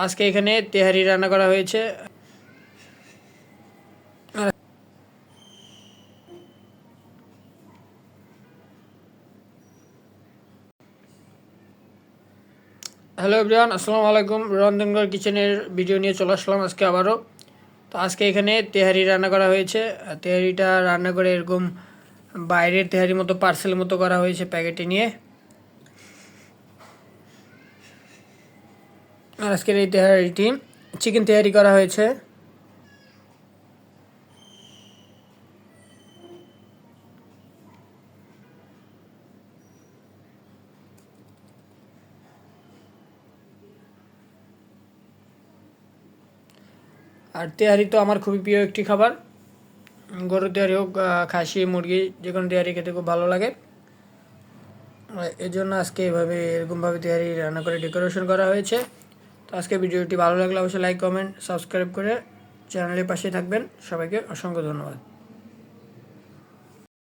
আজকে এখানে তেহারি রান্না করা হয়েছে। হ্যালো এভরিওয়ান, আসসালামু আলাইকুম। রন্ধনঘর কিচেনের ভিডিও নিয়ে চলে আসলাম আজকে আবারও। তো আজকে এখানে তেহারি রান্না করা হয়েছে। তেহারিটা রান্না করে এরকম বাইরের তেহারি মতো পার্সেল মতো করা হয়েছে প্যাকেটে নিয়ে। আর আজকের এই তেহারিটি চিকেন তেহারি করা হয়েছে। আর তেহারি তো আমার খুবই প্রিয় একটি খাবার। গরুর তেহারি হোক, খাসি, মুরগি, যে কোনো তেহারি খেতে খুব ভালো লাগে। এই জন্য আজকে এরকমভাবে তেহারি রান্না করে ডেকোরেশন করা হয়েছে। তো আজকে ভিডিওটি ভালো লাগলে অবশ্যই লাইক, কমেন্ট, সাবস্ক্রাইব করে চ্যানেলের পাশে থাকবেন। সবাইকে অসংখ্য ধন্যবাদ।